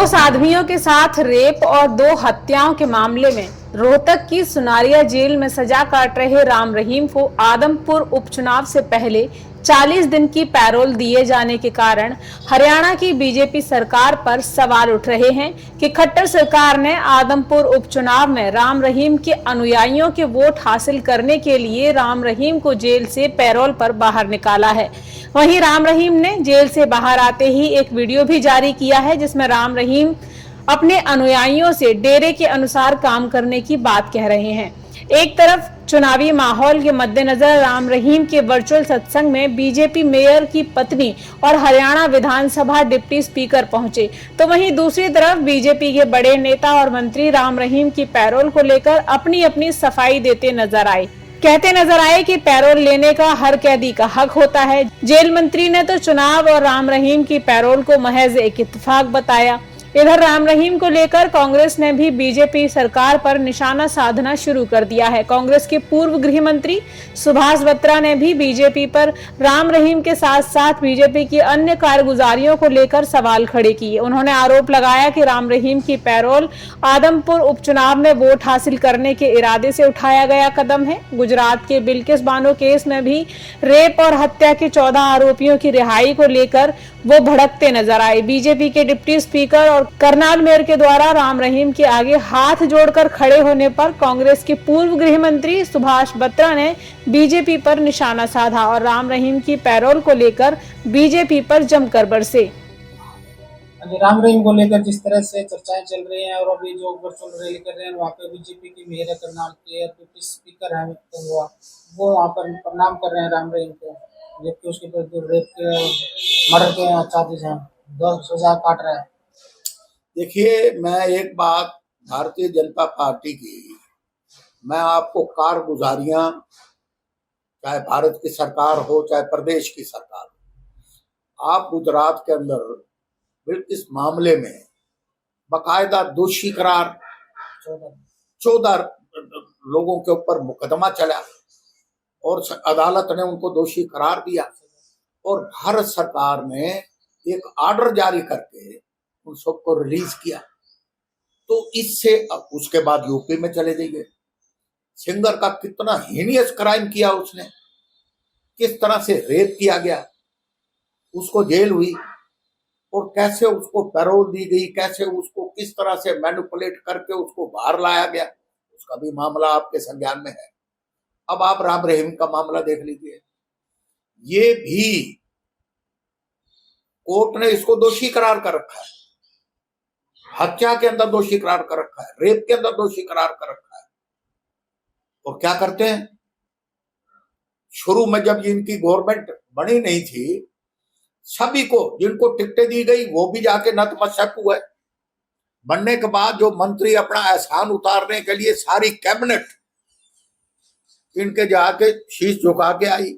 दो साध्वियों के साथ रेप और दो हत्याओं के मामले में रोहतक की सुनारिया जेल में सजा काट रहे राम रहीम को आदमपुर उपचुनाव से पहले 40 दिन की पैरोल दिए जाने के कारण हरियाणा की बीजेपी सरकार पर सवाल उठ रहे हैं कि खट्टर सरकार ने आदमपुर उपचुनाव में राम रहीम के अनुयायियों के वोट हासिल करने के लिए राम रहीम को जेल से पैरोल पर बाहर निकाला है। वहीं राम रहीम ने जेल से बाहर आते ही एक वीडियो भी जारी किया है जिसमें राम रहीम अपने अनुयायियों से डेरे के अनुसार काम करने की बात कह रहे हैं। एक तरफ चुनावी माहौल के मद्देनजर राम रहीम के वर्चुअल सत्संग में बीजेपी मेयर की पत्नी और हरियाणा विधानसभा डिप्टी स्पीकर पहुंचे, तो वहीं दूसरी तरफ बीजेपी के बड़े नेता और मंत्री राम रहीम की पैरोल को लेकर अपनी अपनी सफाई देते नजर आए। कहते नजर आए कि पैरोल लेने का हर कैदी का हक होता है। जेल मंत्री ने तो चुनाव और राम रहीम की पैरोल को महज एक इत्तेफाक बताया। इधर राम रहीम को लेकर कांग्रेस ने भी बीजेपी सरकार पर निशाना साधना शुरू कर दिया है। कांग्रेस के पूर्व गृह मंत्री सुभाष बत्रा ने भी बीजेपी पर राम रहीम के साथ साथ बीजेपी की अन्य कारगुजारियों को लेकर सवाल खड़े किए। उन्होंने आरोप लगाया कि राम रहीम की पैरोल आदमपुर उपचुनाव में वोट हासिल करने के इरादे से उठाया गया कदम है। गुजरात के बिल्किस बानो केस में भी रेप और हत्या के 14 आरोपियों की रिहाई को लेकर वो भड़कते नजर आए। बीजेपी के डिप्टी स्पीकर और करनाल मेयर के द्वारा राम रहीम के आगे हाथ जोड़कर खड़े होने पर कांग्रेस के पूर्व गृह मंत्री सुभाष बत्रा ने बीजेपी पर निशाना साधा और राम रहीम की पैरोल को लेकर बीजेपी पर जमकर बरसे। राम रहीम को लेकर जिस तरह से चर्चाएं चल रही हैं और अभी जो वर्चुअल रैली कर रहे हैं वहाँ पे बीजेपी की मेयर करनाल के डिप्टी स्पीकर हैं वो वहाँ पर प्रणाम कर रहे हैं राम रहीम को, जबकि उसके ऊपर जो रेप के मर्डर के चार्जेस हैं 2 सजा काट रहे हैं। देखिए, मैं एक बात भारतीय जनता पार्टी की, मैं आपको कारगुजारियां चाहे भारत की सरकार हो चाहे प्रदेश की सरकार हो, आप गुजरात के अंदर इस मामले में बकायदा दोषी करार 14 लोगों के ऊपर मुकदमा चला और अदालत ने उनको दोषी करार दिया और भारत सरकार ने एक ऑर्डर जारी करके उन सबको रिलीज किया। तो इससे अब उसके बाद यूपी में चले जाइए, सिंगर का कितना हीनियस क्राइम किया उसने, किस तरह से रेप किया गया, उसको जेल हुई और कैसे उसको पैरोल दी गई, कैसे उसको किस तरह से मैनिपुलेट करके उसको बाहर लाया गया, उसका भी मामला आपके संज्ञान में है। अब आप राम रहीम का मामला देख लीजिए, ये भी कोर्ट ने इसको दोषी करार कर रखा है, हत्या के अंदर दोषी करार कर रखा है, रेप के अंदर दोषी करार कर रखा है। और क्या करते हैं, शुरू में जब इनकी गवर्नमेंट बनी नहीं थी, सभी को जिनको टिकटें दी गई वो भी जाके नतमस्तक हुए। बनने के बाद जो मंत्री अपना एहसान उतारने के लिए सारी कैबिनेट इनके जाके शीश झुका के आई।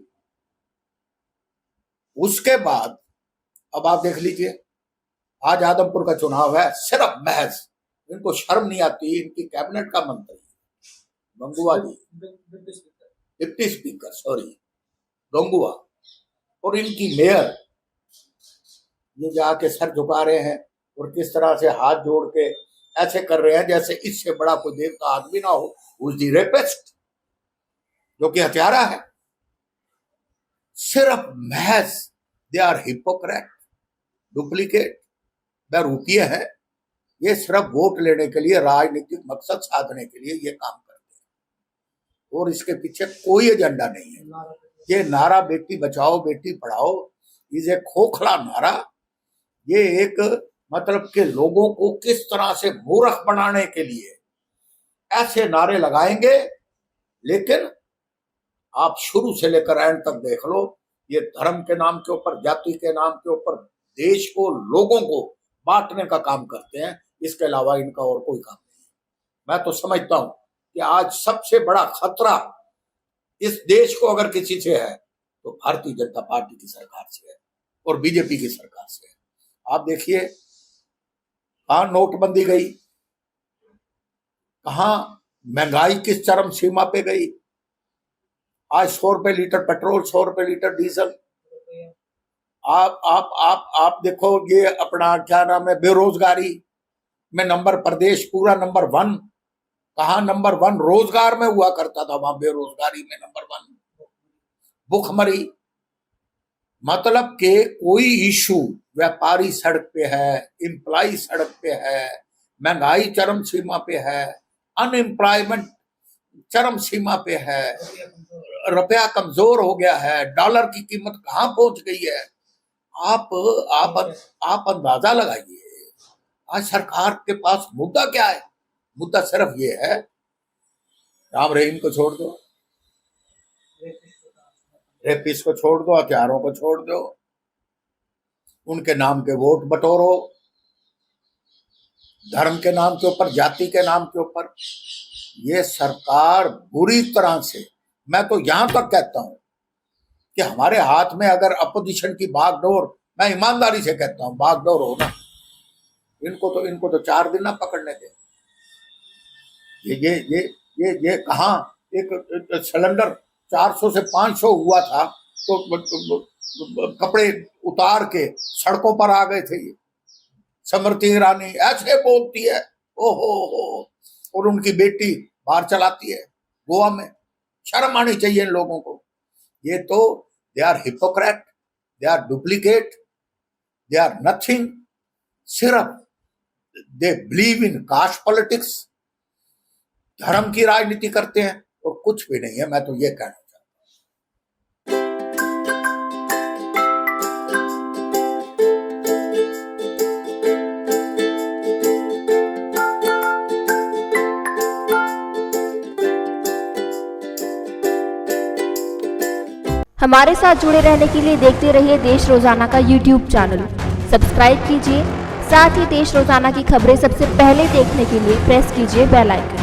उसके बाद अब आप देख लीजिए, आज आदमपुर का चुनाव है, सिर्फ महज इनको शर्म नहीं आती, इनकी कैबिनेट का मंत्री गंगुआ जी, डिप्टी स्पीकर गंगुआ और इनकी मेयर ये जाके सर झुका रहे हैं और किस तरह से हाथ जोड़ के ऐसे कर रहे हैं जैसे इससे बड़ा कोई देवता आदमी ना हो, उस दी रेपिस्ट जो कि हत्यारा है। सिर्फ महज दे आर हिपोक्रेट, डुप्लीकेट, रुपये हैं, ये सिर्फ वोट लेने के लिए, राजनीतिक मकसद साधने के लिए ये काम करते हैं और इसके पीछे कोई एजेंडा नहीं है। ये नारा बेटी बचाओ बेटी पढ़ाओ इज ए खोखला नारा। ये एक मतलब के लोगों को किस तरह से मूर्ख बनाने के लिए ऐसे नारे लगाएंगे, लेकिन आप शुरू से लेकर एंड तक देख लो, ये धर्म के नाम के ऊपर, जाति के नाम के ऊपर देश को, लोगों को बांटने का काम करते हैं। इसके अलावा इनका और कोई काम नहीं। मैं तो समझता हूं कि आज सबसे बड़ा खतरा इस देश को अगर किसी से है तो भारतीय जनता पार्टी की सरकार से है और बीजेपी की सरकार से है। आप देखिए, कहां नोटबंदी गई, कहां महंगाई किस चरम सीमा पे गई। आज 100 रुपए लीटर पेट्रोल, 100 रुपए लीटर डीजल। आप देखो, ये अपना क्या नाम है, बेरोजगारी, में नंबर, प्रदेश पूरा नंबर 1, कहा नंबर 1 रोजगार में हुआ करता था, वहां बेरोजगारी में नंबर 1, भूखमरी। मतलब के कोई इशू, व्यापारी सड़क पे है, एम्प्लॉय सड़क पे है, महंगाई चरम सीमा पे है, अनएम्प्लॉयमेंट चरम सीमा पे है, रुपया कमजोर हो गया है, डॉलर की कीमत कहां पहुंच गई है। आप अंदाजा लगाइए आज सरकार के पास मुद्दा क्या है। मुद्दा सिर्फ ये है, राम रहीम को छोड़ दो, रेपिस्ट को छोड़ दो, हथियारों को छोड़ दो, उनके नाम के वोट बटोरो, धर्म के नाम के ऊपर, जाति के नाम के ऊपर। ये सरकार बुरी तरह से, मैं तो यहां तक कहता हूं कि हमारे हाथ में अगर अपोजिशन की बागडोर, मैं ईमानदारी से कहता हूं बागडोर हो ना, इनको तो 4 दिन ना पकड़ने दे। ये कहां एक सिलेंडर 400 से 500 हुआ था तो कपड़े उतार के सड़कों पर आ गए थे। ये स्मृति ईरानी ऐसे बोलती है, ओहो, और उनकी बेटी बाहर चलाती है गोवा में। शर्म आनी चाहिए इन लोगों को। ये तो they are hypocrite, they are duplicate, they are nothing. सिर्फ they believe in caste politics, धर्म की राजनीति करते हैं और कुछ भी नहीं है। मैं तो ये कहना चाहता हमारे साथ जुड़े रहने के लिए देखते रहिए देश रोजाना का YouTube चैनल। सब्सक्राइब कीजिए, साथ ही देश रोजाना की खबरें सबसे पहले देखने के लिए प्रेस कीजिए बेल आइकन।